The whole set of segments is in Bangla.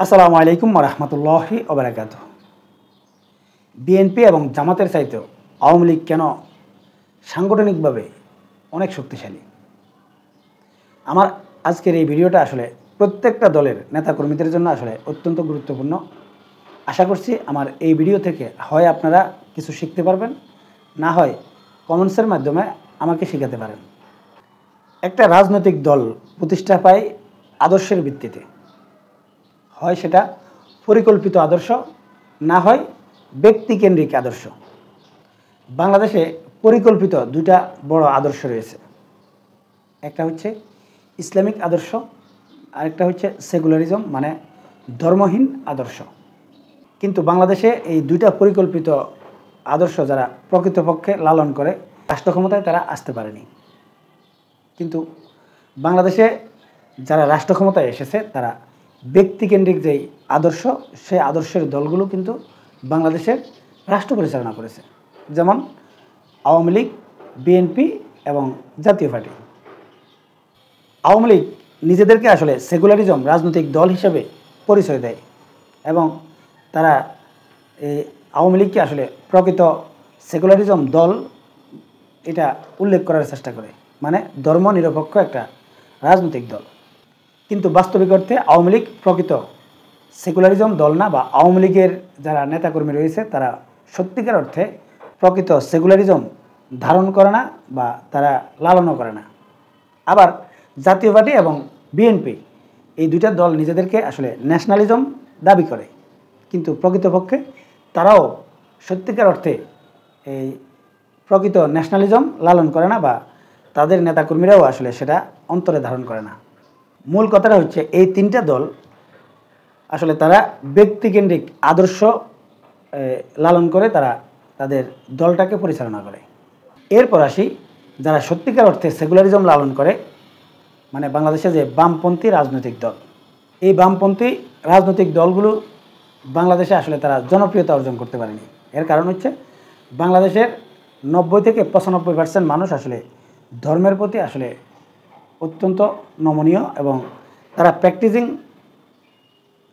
আসসালামু আলাইকুম ওয়া রাহমাতুল্লাহি ওয়া বারাকাতুহু। বিএনপি এবং জামাতের চাইতেও আওয়ামী লীগ কেন সাংগঠনিকভাবে অনেক শক্তিশালী? আমার আজকের এই ভিডিওটা আসলে প্রত্যেকটা দলের নেতাকর্মীদের জন্য আসলে অত্যন্ত গুরুত্বপূর্ণ। আশা করছি আমার এই ভিডিও থেকে হয় আপনারা কিছু শিখতে পারবেন, না হয় কমেন্টসের মাধ্যমে আমাকে শেখাতে পারেন। একটা রাজনৈতিক দল প্রতিষ্ঠা পায় আদর্শের ভিত্তিতে, হয় সেটা পরিকল্পিত আদর্শ, না হয় ব্যক্তিকেন্দ্রিক আদর্শ। বাংলাদেশে পরিকল্পিত দুইটা বড় আদর্শ রয়েছে, একটা হচ্ছে ইসলামিক আদর্শ, আরেকটা হচ্ছে সেকুলারিজম মানে ধর্মহীন আদর্শ। কিন্তু বাংলাদেশে এই দুইটা পরিকল্পিত আদর্শ যারা প্রকৃতপক্ষে লালন করে রাষ্ট্র ক্ষমতায় তারা আসতে পারেনি। কিন্তু বাংলাদেশে যারা রাষ্ট্র ক্ষমতায় এসেছে তারা ব্যক্তিকেন্দ্রিক যেই আদর্শ, সেই আদর্শের দলগুলো কিন্তু বাংলাদেশের রাষ্ট্র পরিচালনা করেছে, যেমন আওয়ামী লীগ, বিএনপি এবং জাতীয় পার্টি। আওয়ামী লীগ নিজেদেরকে আসলে সেকুলারিজম রাজনৈতিক দল হিসেবে পরিচয় দেয় এবং তারা এই আওয়ামী লীগকে আসলে প্রকৃত সেকুলারিজম দল এটা উল্লেখ করার চেষ্টা করে, মানে ধর্মনিরপেক্ষ একটা রাজনৈতিক দল। কিন্তু বাস্তবিক অর্থে আওয়ামী লীগ প্রকৃত সেকুলারিজম দল না, বা আওয়ামী লীগের যারা নেতাকর্মী রয়েছে তারা সত্যিকার অর্থে প্রকৃত সেকুলারিজম ধারণ করে না বা তারা লালনও করে না। আবার জাতীয় পার্টি এবং বিএনপি এই দুইটা দল নিজেদেরকে আসলে ন্যাশনালিজম দাবি করে, কিন্তু প্রকৃতপক্ষে তারাও সত্যিকার অর্থে এই প্রকৃত ন্যাশনালিজম লালন করে না, বা তাদের নেতাকর্মীরাও আসলে সেটা অন্তরে ধারণ করে না। মূল কথাটা হচ্ছে এই তিনটা দল আসলে তারা ব্যক্তিকেন্দ্রিক আদর্শ লালন করে তারা তাদের দলটাকে পরিচালনা করে। এরপর আসি যারা সত্যিকার অর্থে সেকুলারিজম লালন করে, মানে বাংলাদেশে যে বামপন্থী রাজনৈতিক দল। এই বামপন্থী রাজনৈতিক দলগুলো বাংলাদেশে আসলে তারা জনপ্রিয়তা অর্জন করতে পারেনি। এর কারণ হচ্ছে বাংলাদেশের 90 থেকে 95% মানুষ আসলে ধর্মের প্রতি আসলে অত্যন্ত নমনীয়, এবং তারা প্র্যাকটিসিং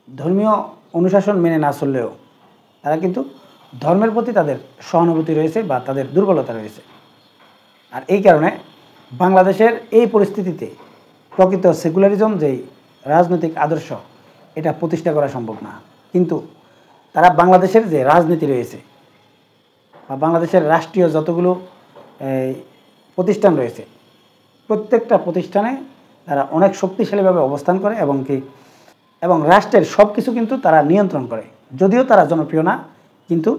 ধর্মীয় অনুশাসন মেনে না চললেও তারা কিন্তু ধর্মের প্রতি তাদের সহানুভূতি রয়েছে বা তাদের দুর্বলতা রয়েছে। আর এই কারণে বাংলাদেশের এই পরিস্থিতিতে প্রকৃত সেকুলারিজম যেই রাজনৈতিক আদর্শ এটা প্রতিষ্ঠা করা সম্ভব না। কিন্তু তারা বাংলাদেশের যে রাজনীতি রয়েছে বা বাংলাদেশের রাষ্ট্রীয় যতগুলো প্রতিষ্ঠান রয়েছে, প্রত্যেকটা প্রতিষ্ঠানে তারা অনেক শক্তিশালীভাবে অবস্থান করে এবং রাষ্ট্রের সব কিছু কিন্তু তারা নিয়ন্ত্রণ করে। যদিও তারা জনপ্রিয় না, কিন্তু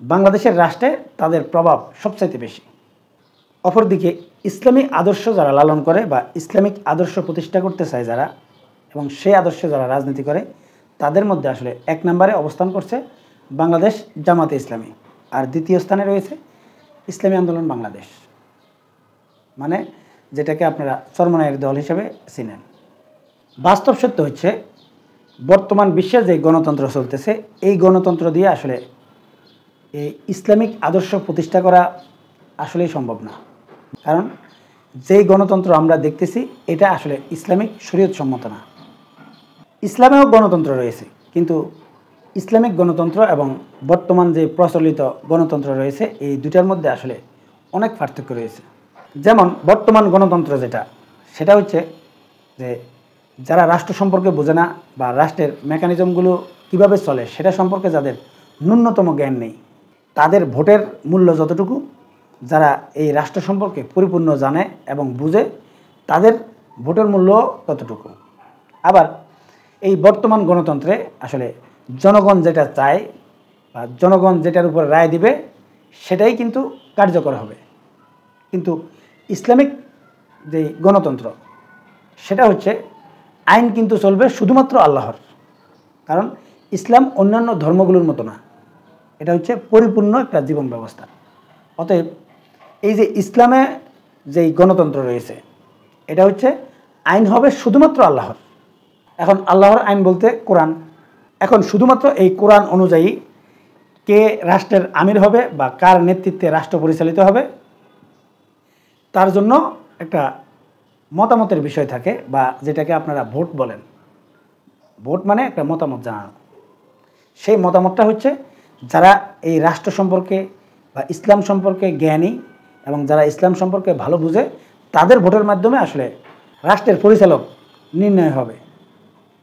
বাংলাদেশের রাষ্ট্রে তাদের প্রভাব সবচাইতে বেশি। অপরদিকে ইসলামিক আদর্শ যারা লালন করে বা ইসলামিক আদর্শ প্রতিষ্ঠা করতে চায় যারা, এবং সেই আদর্শে যারা রাজনীতি করে, তাদের মধ্যে আসলে এক নম্বরে অবস্থান করছে বাংলাদেশ জামাতে ইসলামী, আর দ্বিতীয় স্থানে রয়েছে ইসলামী আন্দোলন বাংলাদেশ, মানে যেটাকে আপনারা চরমনাইয়ের দল হিসেবে চিনেন। বাস্তব সত্য হচ্ছে বর্তমান বিশ্বে যে গণতন্ত্র চলতেছে, এই গণতন্ত্র দিয়ে আসলে এই ইসলামিক আদর্শ প্রতিষ্ঠা করা আসলেই সম্ভব না। কারণ যেই গণতন্ত্র আমরা দেখতেছি এটা আসলে ইসলামিক শরীয়ত সম্মত না। ইসলামেও গণতন্ত্র রয়েছে, কিন্তু ইসলামিক গণতন্ত্র এবং বর্তমান যে প্রচলিত গণতন্ত্র রয়েছে এই দুটার মধ্যে আসলে অনেক পার্থক্য রয়েছে। যেমন বর্তমান গণতন্ত্র যেটা, সেটা হচ্ছে যে যারা রাষ্ট্র সম্পর্কে বোঝে না বা রাষ্ট্রের মেকানিজমগুলো কিভাবে চলে সেটা সম্পর্কে যাদের ন্যূনতম জ্ঞান নেই, তাদের ভোটের মূল্য যতটুকু, যারা এই রাষ্ট্র সম্পর্কে পরিপূর্ণ জানে এবং বুঝে তাদের ভোটের মূল্য ততটুকু। আবার এই বর্তমান গণতন্ত্রে আসলে জনগণ যেটা চায় বা জনগণ যেটার উপর রায় দিবে সেটাই কিন্তু কার্যকর হবে। কিন্তু ইসলামিক যে গণতন্ত্র সেটা হচ্ছে আইন কিন্তু চলবে শুধুমাত্র আল্লাহর, কারণ ইসলাম অন্যান্য ধর্মগুলোর মতো না, এটা হচ্ছে পরিপূর্ণ একটা জীবন ব্যবস্থা। অতএব এই যে ইসলামে যেই গণতন্ত্র রয়েছে এটা হচ্ছে আইন হবে শুধুমাত্র আল্লাহর। এখন আল্লাহর আইন বলতে কোরআন। এখন শুধুমাত্র এই কোরআন অনুযায়ী কে রাষ্ট্রের আমির হবে বা কার নেতৃত্বে রাষ্ট্র পরিচালিত হবে তার জন্য একটা মতামতের বিষয় থাকে, বা যেটাকে আপনারা ভোট বলেন। ভোট মানে একটা মতামত জানানো। সেই মতামতটা হচ্ছে যারা এই রাষ্ট্র সম্পর্কে বা ইসলাম সম্পর্কে জ্ঞানী এবং যারা ইসলাম সম্পর্কে ভালো বুঝে তাদের ভোটের মাধ্যমে আসলে রাষ্ট্রের পরিচালক নির্ণয় হবে।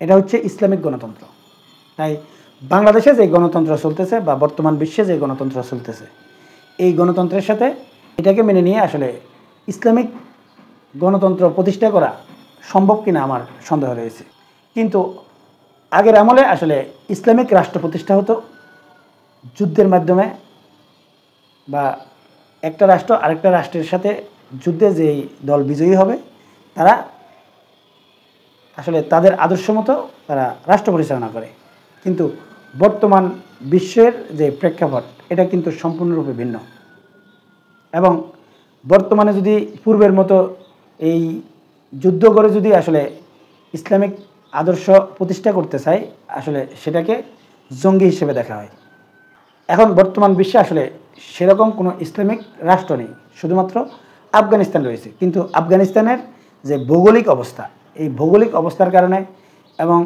এটা হচ্ছে ইসলামিক গণতন্ত্র। তাই বাংলাদেশে যে গণতন্ত্র চলতেছে বা বর্তমান বিশ্বে যে গণতন্ত্র চলতেছে, এই গণতন্ত্রের সাথে এটাকে মেনে নিয়ে আসলে ইসলামিক গণতন্ত্র প্রতিষ্ঠা করা সম্ভব কিনা আমার সন্দেহ রয়েছে। কিন্তু আগের আমলে আসলে ইসলামিক রাষ্ট্র প্রতিষ্ঠা হতো যুদ্ধের মাধ্যমে, বা একটা রাষ্ট্র আরেকটা রাষ্ট্রের সাথে যুদ্ধে যেই দল বিজয়ী হবে তারা আসলে তাদের আদর্শ মতো তারা রাষ্ট্র পরিচালনা করে। কিন্তু বর্তমান বিশ্বের যে প্রেক্ষাপট এটা কিন্তু সম্পূর্ণরূপে ভিন্ন। এবং বর্তমানে যদি পূর্বের মতো এই যুদ্ধ করে যদি আসলে ইসলামিক আদর্শ প্রতিষ্ঠা করতে চায়, আসলে সেটাকে জঙ্গি হিসেবে দেখা হয়। এখন বর্তমান বিশ্বে আসলে সেরকম কোনো ইসলামিক রাষ্ট্র নেই, শুধুমাত্র আফগানিস্তান রয়েছে। কিন্তু আফগানিস্তানের যে ভৌগোলিক অবস্থা, এই ভৌগোলিক অবস্থার কারণে এবং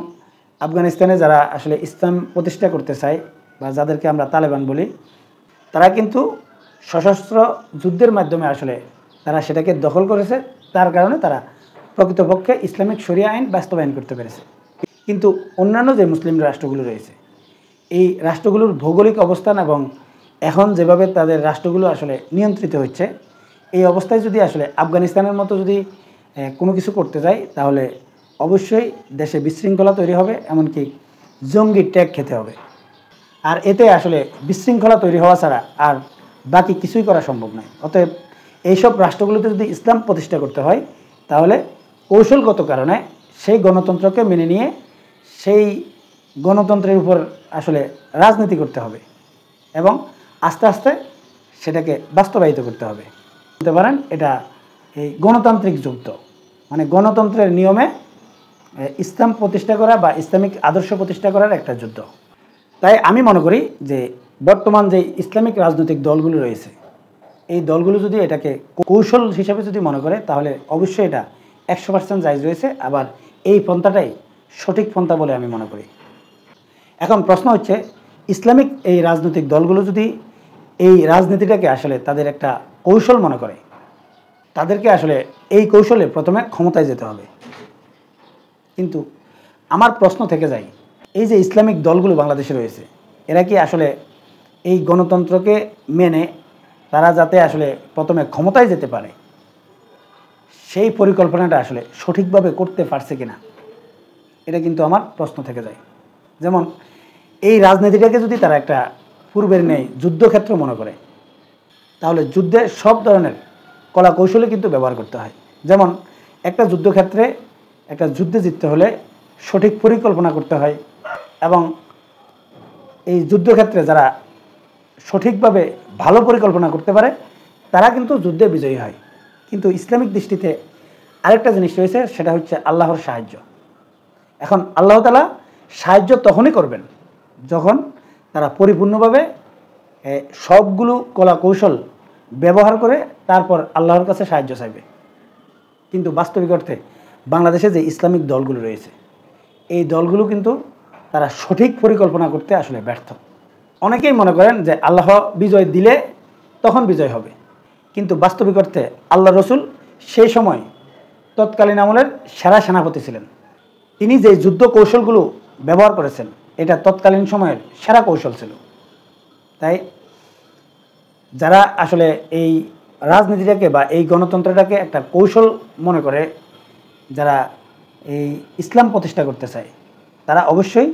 আফগানিস্তানে যারা আসলে ইসলাম প্রতিষ্ঠা করতে চায় বা যাদেরকে আমরা তালেবান বলি, তারা কিন্তু সশস্ত্র যুদ্ধের মাধ্যমে আসলে তারা সেটাকে দখল করেছে। তার কারণে তারা প্রকৃতপক্ষে ইসলামিক শরিয়া আইন বাস্তবায়ন করতে পেরেছে। কিন্তু অন্যান্য যে মুসলিম রাষ্ট্রগুলো রয়েছে, এই রাষ্ট্রগুলোর ভৌগোলিক অবস্থান এবং এখন যেভাবে তাদের রাষ্ট্রগুলো আসলে নিয়ন্ত্রিত হচ্ছে, এই অবস্থায় যদি আসলে আফগানিস্তানের মতো যদি কোনো কিছু করতে যায়, তাহলে অবশ্যই দেশে বিশৃঙ্খলা তৈরি হবে, এমনকি জঙ্গি ট্যাগ খেতে হবে। আর এতে আসলে বিশৃঙ্খলা তৈরি হওয়া ছাড়া আর বাকি কিছুই করা সম্ভব নয়। অতএব এইসব রাষ্ট্রগুলোতে যদি ইসলাম প্রতিষ্ঠা করতে হয়, তাহলে কৌশলগত কারণে সেই গণতন্ত্রকে মেনে নিয়ে সেই গণতন্ত্রের উপর আসলে রাজনীতি করতে হবে এবং আস্তে আস্তে সেটাকে বাস্তবায়িত করতে হবে। বলতে পারেন এটা এই গণতান্ত্রিক যুদ্ধ, মানে গণতন্ত্রের নিয়মে ইসলাম প্রতিষ্ঠা করা বা ইসলামিক আদর্শ প্রতিষ্ঠা করার একটা যুদ্ধ। তাই আমি মনে করি যে বর্তমান যে ইসলামিক রাজনৈতিক দলগুলো রয়েছে, এই দলগুলো যদি এটাকে কৌশল হিসাবে যদি মনে করে, তাহলে অবশ্যই এটা 100% জায়েজ রয়েছে। আবার এই পন্থাটাই সঠিক পন্থা বলে আমি মনে করি। এখন প্রশ্ন হচ্ছে, ইসলামিক এই রাজনৈতিক দলগুলো যদি এই রাজনীতিটাকে আসলে তাদের একটা কৌশল মনে করে, তাদেরকে আসলে এই কৌশলে প্রথমে ক্ষমতায় যেতে হবে। কিন্তু আমার প্রশ্ন থেকে যায়, এই যে ইসলামিক দলগুলো বাংলাদেশে রয়েছে, এরা কি আসলে এই গণতন্ত্রকে মেনে তারা যাতে আসলে প্রথমে ক্ষমতায় যেতে পারে, সেই পরিকল্পনাটা আসলে সঠিকভাবে করতে পারছে কিনা, এটা কিন্তু আমার প্রশ্ন থেকে যায়। যেমন এই রাজনীতিটাকে যদি তারা একটা পূর্বের নেই যুদ্ধক্ষেত্র মনে করে, তাহলে যুদ্ধে সব ধরনের কলা কৌশলে কিন্তু ব্যবহার করতে হয়। যেমন একটা যুদ্ধক্ষেত্রে একটা যুদ্ধে জিততে হলে সঠিক পরিকল্পনা করতে হয়, এবং এই যুদ্ধক্ষেত্রে যারা সঠিকভাবে ভালো পরিকল্পনা করতে পারে তারা কিন্তু যুদ্ধে বিজয়ী হয়। কিন্তু ইসলামিক দৃষ্টিতে আরেকটা জিনিস রয়েছে, সেটা হচ্ছে আল্লাহর সাহায্য। এখন আল্লাহ তাআলা সাহায্য তখনই করবেন যখন তারা পরিপূর্ণভাবে সবগুলো কলা কৌশল ব্যবহার করে তারপর আল্লাহর কাছে সাহায্য চাইবে। কিন্তু বাস্তবিক অর্থে বাংলাদেশে যে ইসলামিক দলগুলো রয়েছে, এই দলগুলো কিন্তু তারা সঠিক পরিকল্পনা করতে আসলে ব্যর্থ। অনেকেই মনে করেন যে আল্লাহ বিজয় দিলে তখন বিজয় হবে, কিন্তু বাস্তবিক অর্থে আল্লাহ রসুল সেই সময় তৎকালীন আমলের সেরা সেনাপতি ছিলেন। তিনি যে যুদ্ধ কৌশলগুলো ব্যবহার করেছেন, এটা তৎকালীন সময়ের সেরা কৌশল ছিল। তাই যারা আসলে এই রাজনীতিটাকে বা এই গণতন্ত্রটাকে একটা কৌশল মনে করে, যারা এই ইসলাম প্রতিষ্ঠা করতে চায়, তারা অবশ্যই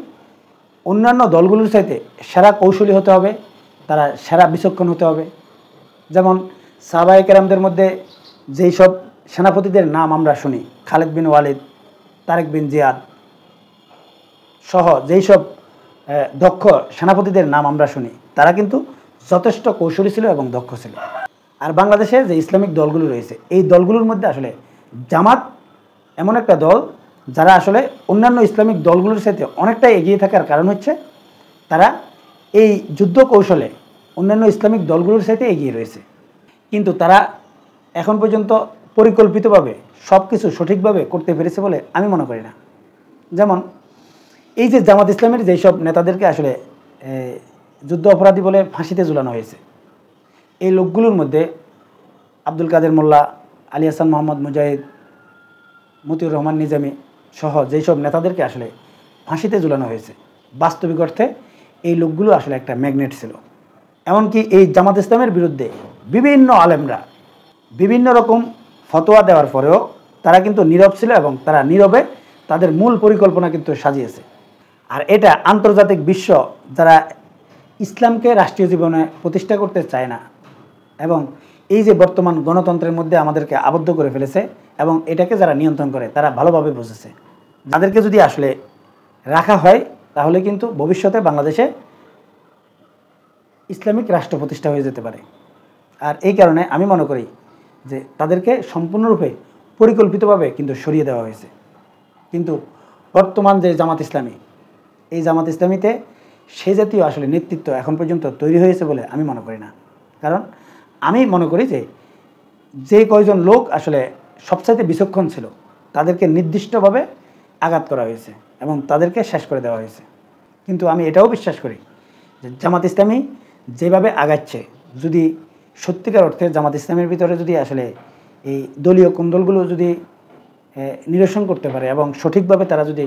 অন্যান্য দলগুলোর চাইতে সেরা কৌশলী হতে হবে, তারা সেরা বিচক্ষণ হতে হবে। যেমন সাহাবায়ে কেরামদের মধ্যে যেই সব সেনাপতিদের নাম আমরা শুনি, খালিদ বিন ওয়ালিদ, তারেক বিন জিয়াদ সহ যেই সব দক্ষ সেনাপতিদের নাম আমরা শুনি, তারা কিন্তু যথেষ্ট কৌশলী ছিল এবং দক্ষ ছিল। আর বাংলাদেশে যে ইসলামিক দলগুলো রয়েছে, এই দলগুলোর মধ্যে আসলে জামাত এমন একটা দল যারা আসলে অন্যান্য ইসলামিক দলগুলোর সাথে অনেকটাই এগিয়ে থাকার কারণ হচ্ছে তারা এই যুদ্ধ কৌশলে অন্যান্য ইসলামিক দলগুলোর সাথে এগিয়ে রয়েছে। কিন্তু তারা এখন পর্যন্ত পরিকল্পিতভাবে সব কিছু সঠিকভাবে করতে পেরেছে বলে আমি মনে করি না। যেমন এই যে জামাত ইসলামের যেসব নেতাদেরকে আসলে যুদ্ধ অপরাধী বলে ফাঁসিতে ঝুলানো হয়েছে, এই লোকগুলোর মধ্যে আব্দুল কাদের মোল্লা, আলী হাসান মোহাম্মদ মুজাহিদ, মতিউর রহমান নিজামী সহ যেসব নেতাদেরকে আসলে ফাঁসিতে ঝুলানো হয়েছে, বাস্তবিক অর্থে এই লোকগুলো আসলে একটা ম্যাগনেট ছিল। এমনকি এই জামাত ইসলামের বিরুদ্ধে বিভিন্ন আলেমরা বিভিন্ন রকম ফতোয়া দেওয়ার পরেও তারা কিন্তু নীরব ছিল এবং তারা নীরবে তাদের মূল পরিকল্পনা কিন্তু সাজিয়েছে। আর এটা আন্তর্জাতিক বিশ্ব যারা ইসলামকে রাষ্ট্রীয় জীবনে প্রতিষ্ঠা করতে চায় না এবং এই যে বর্তমান গণতন্ত্রের মধ্যে আমাদেরকে আবদ্ধ করে ফেলেছে এবং এটাকে যারা নিয়ন্ত্রণ করে তারা ভালোভাবে বুঝেছে। তাদেরকে যদি আসলে রাখা হয় তাহলে কিন্তু ভবিষ্যতে বাংলাদেশে ইসলামিক রাষ্ট্র প্রতিষ্ঠা হয়ে যেতে পারে। আর এই কারণে আমি মনে করি যে তাদেরকে সম্পূর্ণরূপে পরিকল্পিতভাবে কিন্তু সরিয়ে দেওয়া হয়েছে। কিন্তু বর্তমান যে জামাত ইসলামী, এই জামাত ইসলামীতে সেই জাতীয় আসলে নেতৃত্ব এখন পর্যন্ত তৈরি হয়েছে বলে আমি মনে করি না। কারণ আমি মনে করি যে কয়জন লোক আসলে সবচাইতে বিচক্ষণ ছিল তাদেরকে নির্দিষ্টভাবে আঘাত করা হয়েছে এবং তাদেরকে শেষ করে দেওয়া হয়েছে। কিন্তু আমি এটাও বিশ্বাস করি যে জামাত ইসলামী যেভাবে আগাচ্ছে, যদি সত্যিকার অর্থে জামাত ইসলামের ভিতরে যদি আসলে এই দলীয় কুন্দলগুলো যদি নিরসন করতে পারে এবং সঠিকভাবে তারা যদি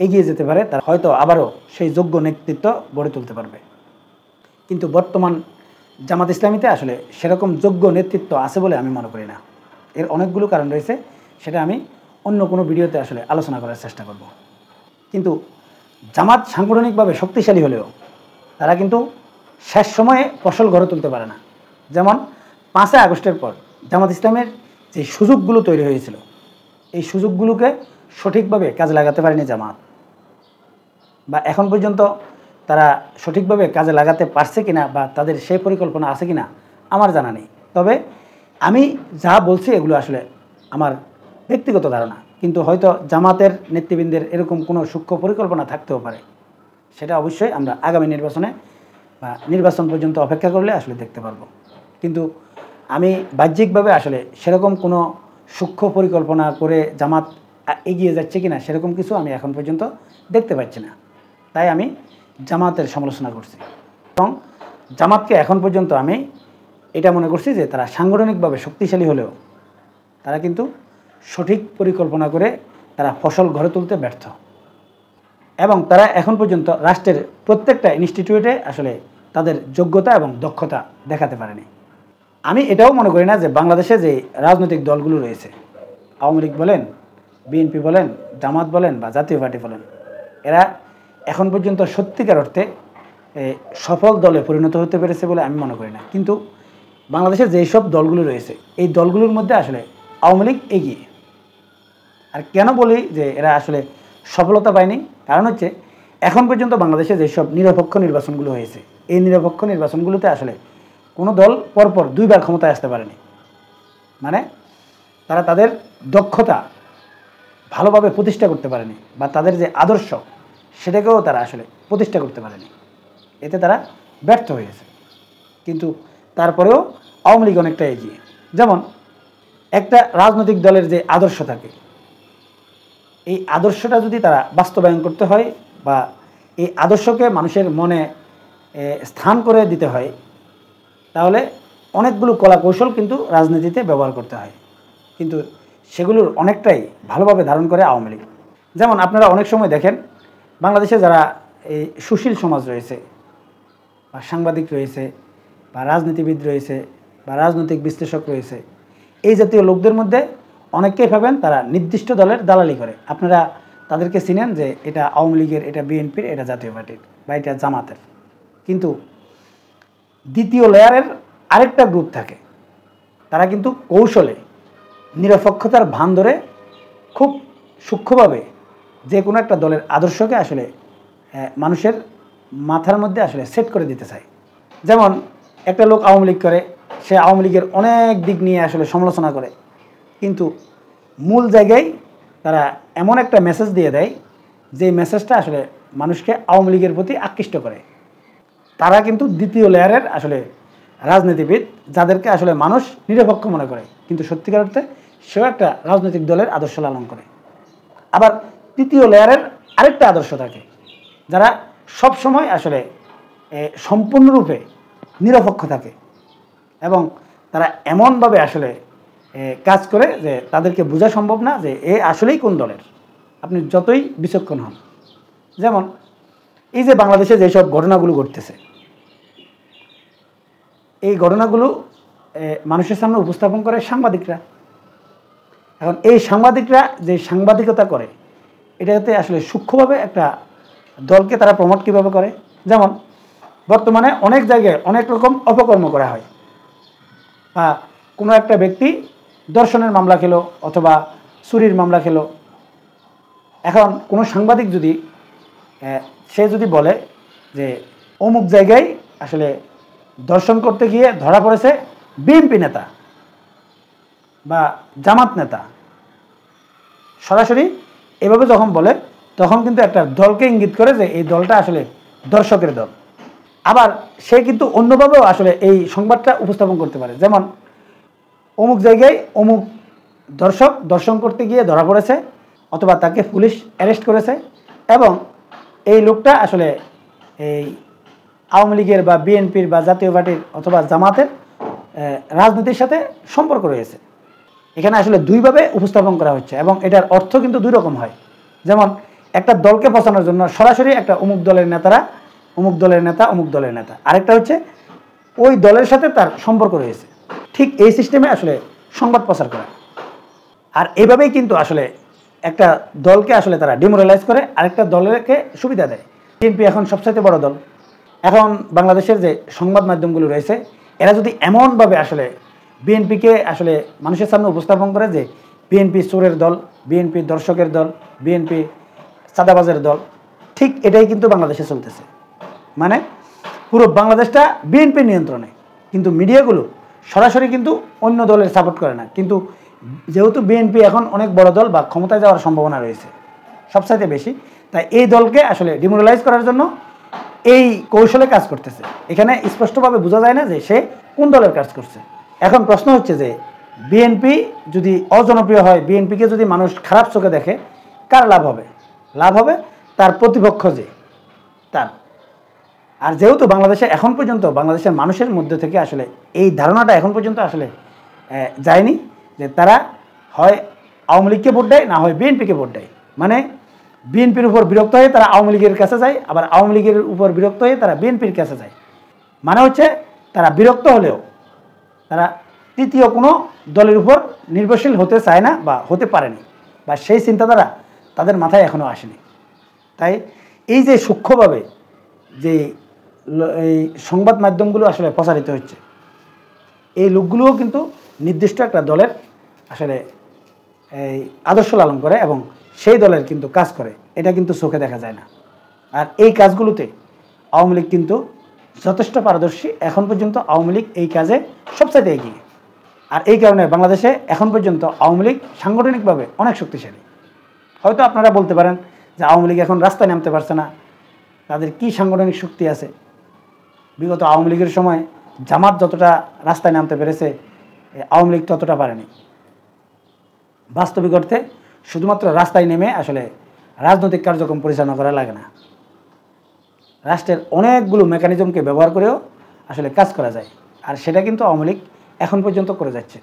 এগিয়ে যেতে পারে, তারা হয়তো আবারও সেই যোগ্য নেতৃত্ব গড়ে তুলতে পারবে। কিন্তু বর্তমান জামাত ইসলামীতে আসলে সেরকম যোগ্য নেতৃত্ব আছে বলে আমি মনে করি না। এর অনেকগুলো কারণ রয়েছে, সেটা আমি অন্য কোনো ভিডিওতে আসলে আলোচনা করার চেষ্টা করব। কিন্তু জামাত সাংগঠনিকভাবে শক্তিশালী হলেও তারা কিন্তু শেষ সময়ে ফসল গড়ে তুলতে পারে না। যেমন 5 আগস্টের পর জামাত ইসলামের যে সুযোগগুলো তৈরি হয়েছিল, এই সুযোগগুলোকে সঠিকভাবে কাজে লাগাতে পারেনি জামাত, বা এখন পর্যন্ত তারা সঠিকভাবে কাজে লাগাতে পারছে কিনা বা তাদের সেই পরিকল্পনা আছে কিনা আমার জানা নেই। তবে আমি যা বলছি এগুলো আসলে আমার ব্যক্তিগত ধারণা, কিন্তু হয়তো জামাতের নেতৃবৃন্দের এরকম কোনো সূক্ষ্ম পরিকল্পনা থাকতেও পারে। সেটা অবশ্যই আমরা আগামী নির্বাচনে বা নির্বাচন পর্যন্ত অপেক্ষা করলে আসলে দেখতে পারবো। কিন্তু আমি বাহ্যিকভাবে আসলে সেরকম কোনো সূক্ষ্ম পরিকল্পনা করে জামাত এগিয়ে যাচ্ছে কিনা সেরকম কিছু আমি এখন পর্যন্ত দেখতে পাচ্ছি না। তাই আমি জামাতের সমালোচনা করছি এবং জামাতকে এখন পর্যন্ত আমি এটা মনে করছি যে তারা সাংগঠনিকভাবে শক্তিশালী হলেও তারা কিন্তু সঠিক পরিকল্পনা করে তারা ফসল গড়ে তুলতে ব্যর্থ এবং তারা এখন পর্যন্ত রাষ্ট্রের প্রত্যেকটা ইনস্টিটিউটে আসলে তাদের যোগ্যতা এবং দক্ষতা দেখাতে পারেনি। আমি এটাও মনে করি না যে বাংলাদেশে যে রাজনৈতিক দলগুলো রয়েছে, আওয়ামী লীগ বলেন, বিএনপি বলেন, জামাত বলেন বা জাতীয় পার্টি বলেন, এরা এখন পর্যন্ত সত্যিকার অর্থে সফল দলে পরিণত হতে পেরেছে বলে আমি মনে করি না। কিন্তু বাংলাদেশের যেই সব দলগুলো রয়েছে এই দলগুলোর মধ্যে আসলে আওয়ামী লীগ এগিয়ে। আর কেন বলি যে এরা আসলে সফলতা পায়নি, কারণ হচ্ছে এখন পর্যন্ত বাংলাদেশে যেসব নিরপেক্ষ নির্বাচনগুলো হয়েছে এই নিরপেক্ষ নির্বাচনগুলোতে আসলে কোনো দল পরপর 2 বার ক্ষমতায় আসতে পারেনি। মানে তারা তাদের দক্ষতা ভালোভাবে প্রতিষ্ঠা করতে পারেনি বা তাদের যে আদর্শ সেটাকেও তারা আসলে প্রতিষ্ঠা করতে পারেনি, এতে তারা ব্যর্থ হয়েছে। কিন্তু তারপরেও আওয়ামী লীগ অনেকটা এগিয়ে। যেমন একটা রাজনৈতিক দলের যে আদর্শ থাকে, এই আদর্শটা যদি তারা বাস্তবায়ন করতে হয় বা এই আদর্শকে মানুষের মনে স্থান করে দিতে হয়, তাহলে অনেকগুলো কলা কৌশল কিন্তু রাজনীতিতে ব্যবহার করতে হয়, কিন্তু সেগুলোর অনেকটাই ভালোভাবে ধারণ করে আওয়ামী লীগ। যেমন আপনারা অনেক সময় দেখেন বাংলাদেশে যারা এই সুশীল সমাজ রয়েছে বা সাংবাদিক রয়েছে বা রাজনীতিবিদ রয়েছে বা রাজনৈতিক বিশ্লেষক রয়েছে, এই জাতীয় লোকদের মধ্যে অনেকেই ভাবেন তারা নির্দিষ্ট দলের দালালি করে। আপনারা তাদেরকে চিনেন যে এটা আওয়ামী লীগের, এটা বিএনপির, এটা জাতীয় পার্টির বা এটা জামাতের। কিন্তু দ্বিতীয় লেয়ারের আরেকটা গ্রুপ থাকে, তারা কিন্তু কৌশলে নিরপেক্ষতার ভান ধরে খুব সূক্ষ্মভাবে যে কোনো একটা দলের আদর্শকে আসলে মানুষের মাথার মধ্যে আসলে সেট করে দিতে চায়। যেমন একটা লোক আওয়ামী লীগ করে, সে আওয়ামী লীগের অনেক দিক নিয়ে আসলে সমালোচনা করে, কিন্তু মূল জায়গায় তারা এমন একটা মেসেজ দিয়ে দেয় যে মেসেজটা আসলে মানুষকে আওয়ামী লীগের প্রতি আকৃষ্ট করে। তারা কিন্তু দ্বিতীয় লেয়ারের আসলে রাজনীতিবিদ, যাদেরকে আসলে মানুষ নিরপেক্ষ মনে করে, কিন্তু সত্যিকার অর্থে সেও একটা রাজনৈতিক দলের আদর্শ লালন করে। আবার তৃতীয় লেয়ারের আরেকটা আদর্শ থাকে, যারা সব সময় আসলে সম্পূর্ণরূপে নিরপেক্ষ থাকে এবং তারা এমনভাবে আসলে কাজ করে যে তাদেরকে বোঝা সম্ভব না যে এ আসলেই কোন দলের, আপনি যতই বিচক্ষণ হন। যেমন এই যে বাংলাদেশে যেসব ঘটনাগুলো ঘটতেছে, এই ঘটনাগুলো মানুষের সামনে উপস্থাপন করে সাংবাদিকরা। এখন এই সাংবাদিকরা যে সাংবাদিকতা করে, এটাতে আসলে সূক্ষ্মভাবে একটা দলকে তারা প্রমোট কীভাবে করে। যেমন বর্তমানে অনেক জায়গায় অনেক রকম অপকর্ম করা হয়, বা কোনো একটা ব্যক্তি ধর্ষণের মামলা খেলো অথবা চুরির মামলা খেলো। এখন কোনো সাংবাদিক যদি সে যদি বলে যে অমুক জায়গায় আসলে দর্শন করতে গিয়ে ধরা পড়েছে বিএনপি নেতা বা জামাত নেতা, সরাসরি এভাবে যখন বলে তখন কিন্তু একটা দলকে ইঙ্গিত করে যে এই দলটা আসলে দর্শকের দল। আবার সে কিন্তু অন্যভাবেও আসলে এই সংবাদটা উপস্থাপন করতে পারে। যেমন অমুক জায়গায় অমুক দর্শক দর্শন করতে গিয়ে ধরা পড়েছে অথবা তাকে পুলিশ অ্যারেস্ট করেছে এবং এই লোকটা আসলে এই আওয়ামী লীগের বা বিএনপির বা জাতীয় পার্টির অথবা জামাতের রাজনীতির সাথে সম্পর্ক রয়েছে। এখানে আসলে দুইভাবে উপস্থাপন করা হচ্ছে এবং এটার অর্থ কিন্তু দুই রকম হয়। যেমন একটা দলকে ফসানোর জন্য সরাসরি একটা অমুক দলের নেতারা অমুক দলের নেতা অমুক দলের নেতা, আরেকটা হচ্ছে ওই দলের সাথে তার সম্পর্ক রয়েছে। ঠিক এই সিস্টেমে আসলে সংবাদ প্রচার করে। আর এভাবেই কিন্তু আসলে একটা দলকে আসলে তারা ডিমোরালাইজ করে আরেকটা দলকে সুবিধা দেয়। বিএনপি এখন সবচাইতে বড় দল। এখন বাংলাদেশের যে সংবাদ মাধ্যমগুলো রয়েছে, এরা যদি এমনভাবে আসলে বিএনপিকে আসলে মানুষের সামনে উপস্থাপন করে যে বিএনপি চোরের দল, বিএনপি দর্শকের দল, বিএনপি চাঁদাবাজের দল, ঠিক এটাই কিন্তু বাংলাদেশে চলতেছে। মানে পুরো বাংলাদেশটা বিএনপির নিয়ন্ত্রণে, কিন্তু মিডিয়াগুলো সরাসরি কিন্তু অন্য দলের সাপোর্ট করে না। কিন্তু যেহেতু বিএনপি এখন অনেক বড় দল বা ক্ষমতায় যাওয়ার সম্ভাবনা রয়েছে সবচাইতে বেশি, তাই এই দলকে আসলে ডিমোরালাইজ করার জন্য এই কৌশলে কাজ করতেছে। এখানে স্পষ্টভাবে বোঝা যায় না যে সে কোন দলের কাজ করছে। এখন প্রশ্ন হচ্ছে যে বিএনপি যদি অজনপ্রিয় হয়, বিএনপিকে যদি মানুষ খারাপ চোখে দেখে, কার লাভ হবে? লাভ হবে তার প্রতিপক্ষ যে তার। আর যেহেতু বাংলাদেশে এখন পর্যন্ত বাংলাদেশের মানুষের মধ্যে থেকে আসলে এই ধারণাটা এখন পর্যন্ত আসলে যায়নি যে তারা হয় আওয়ামী লীগকে ভোট দেয়, না হয় বিএনপিকে ভোট দেয়। মানে বিএনপির উপর বিরক্ত হয়ে তারা আওয়ামী লীগের কাছে যায়, আবার আওয়ামী লীগের উপর বিরক্ত হয়ে তারা বিএনপির কাছে যায়। মানে হচ্ছে তারা বিরক্ত হলেও তারা তৃতীয় কোনো দলের উপর নির্ভরশীল হতে চায় না বা হতে পারেনি, বা সেই চিন্তাধারা তাদের মাথায় এখনও আসেনি। তাই এই যে সূক্ষ্মভাবে যে এই সংবাদ মাধ্যমগুলো আসলে প্রচারিত হচ্ছে, এই লোকগুলোও কিন্তু নির্দিষ্ট একটা দলের আসলে এই আদর্শ লালন করে এবং সেই দলের কিন্তু কাজ করে, এটা কিন্তু চোখে দেখা যায় না। আর এই কাজগুলোতে আওয়ামী লীগ কিন্তু যথেষ্ট পারদর্শী। এখন পর্যন্ত আওয়ামী লীগ এই কাজে সবচাইতে এগিয়ে। আর এই কারণে বাংলাদেশে এখন পর্যন্ত আওয়ামী লীগ সাংগঠনিকভাবে অনেক শক্তিশালী। হয়তো আপনারা বলতে পারেন যে আওয়ামী লীগ এখন রাস্তায় নামতে পারছে না, তাদের কি সাংগঠনিক শক্তি আছে? বিগত আওয়ামী লীগের সময় জামাত যতটা রাস্তায় নামতে পেরেছে, আওয়ামী লীগ ততটা পারেনি। বাস্তবিক অর্থে শুধুমাত্র রাস্তায় নেমে আসলে রাজনৈতিক কার্যক্রম পরিচালনা করা লাগে না, রাষ্ট্রের অনেকগুলো মেকানিজমকে ব্যবহার করেও আসলে কাজ করা যায়। আর সেটা কিন্তু আওয়ামী লীগ এখন পর্যন্ত করে যাচ্ছে।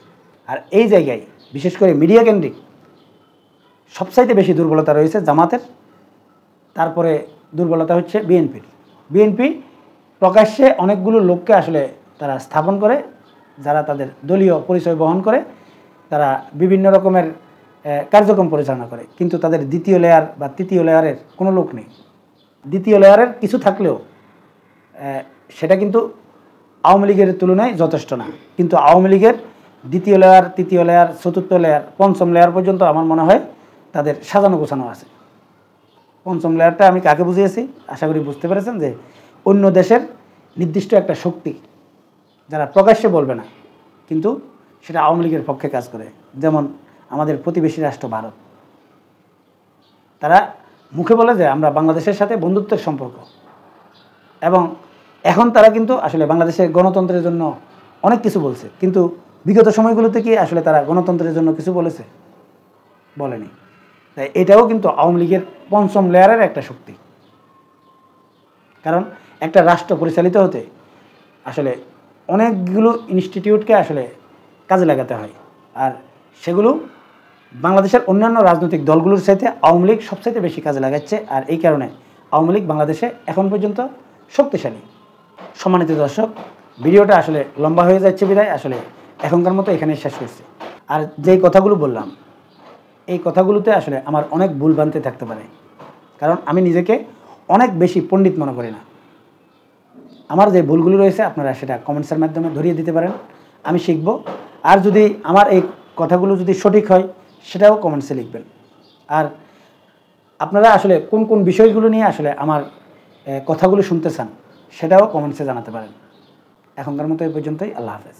আর এই জায়গায় বিশেষ করে মিডিয়া কেন্দ্রিক সবচাইতে বেশি দুর্বলতা রয়েছে জামাতের, তারপরে দুর্বলতা হচ্ছে বিএনপির। বিএনপি প্রকাশ্যে অনেকগুলো লোককে আসলে তারা স্থাপন করে, যারা তাদের দলীয় পরিচয় বহন করে, তারা বিভিন্ন রকমের কার্যক্রম পরিচালনা করে, কিন্তু তাদের দ্বিতীয় লেয়ার বা তৃতীয় লেয়ারের কোনো লোক নেই। দ্বিতীয় লেয়ারের কিছু থাকলেও সেটা কিন্তু আওয়ামী লীগের তুলনায় যথেষ্ট না। কিন্তু আওয়ামী লীগের দ্বিতীয় লেয়ার, তৃতীয় লেয়ার, চতুর্থ লেয়ার, পঞ্চম লেয়ার পর্যন্ত আমার মনে হয় তাদের সাজানো গোছানো আছে। পঞ্চম লেয়ারটা আমি কাকে বুঝিয়েছি আশা করি বুঝতে পেরেছেন, যে অন্য দেশের নির্দিষ্ট একটা শক্তি যারা প্রকাশ্যে বলবে না, কিন্তু সেটা আওয়ামী লীগের পক্ষে কাজ করে। যেমন আমাদের প্রতিবেশী রাষ্ট্র ভারত, তারা মুখে বলে যে আমরা বাংলাদেশের সাথে বন্ধুত্বের সম্পর্ক, এবং এখন তারা কিন্তু আসলে বাংলাদেশের গণতন্ত্রের জন্য অনেক কিছু বলছে, কিন্তু বিগত সময়গুলোতে কি আসলে তারা গণতন্ত্রের জন্য কিছু বলেছে? বলেনি। তাই এটাও কিন্তু আওয়ামী লীগের পঞ্চম লেয়ারের একটা শক্তি। কারণ একটা রাষ্ট্র পরিচালিত হতে আসলে অনেকগুলো ইনস্টিটিউটকে আসলে কাজে লাগাতে হয়, আর সেগুলো বাংলাদেশের অন্যান্য রাজনৈতিক দলগুলোর সাথে আওয়ামী লীগ সবচাইতে বেশি কাজে লাগাচ্ছে। আর এই কারণে আওয়ামী লীগ বাংলাদেশে এখন পর্যন্ত শক্তিশালী। সম্মানিত দর্শক, ভিডিওটা আসলে লম্বা হয়ে যাচ্ছে বিধায় আসলে এখনকার মতো এখানেই শেষ করছি। আর যেই কথাগুলো বললাম এই কথাগুলোতে আসলে আমার অনেক ভুলভ্রান্তি থাকতে পারে, কারণ আমি নিজেকে অনেক বেশি পণ্ডিত মনে করি না। আমার যে ভুলগুলো রয়েছে আপনারা সেটা কমেন্টসের মাধ্যমে ধরিয়ে দিতে পারেন, আমি শিখব। আর যদি আমার এই কথাগুলো যদি সঠিক হয় সেটাও কমেন্টসে লিখবেন। আর আপনারা আসলে কোন কোন বিষয়গুলো নিয়ে আসলে আমার কথাগুলো শুনতে চান সেটাও কমেন্টসে জানাতে পারেন। এখনকার মতো এই পর্যন্তই। আল্লাহ হাফেজ।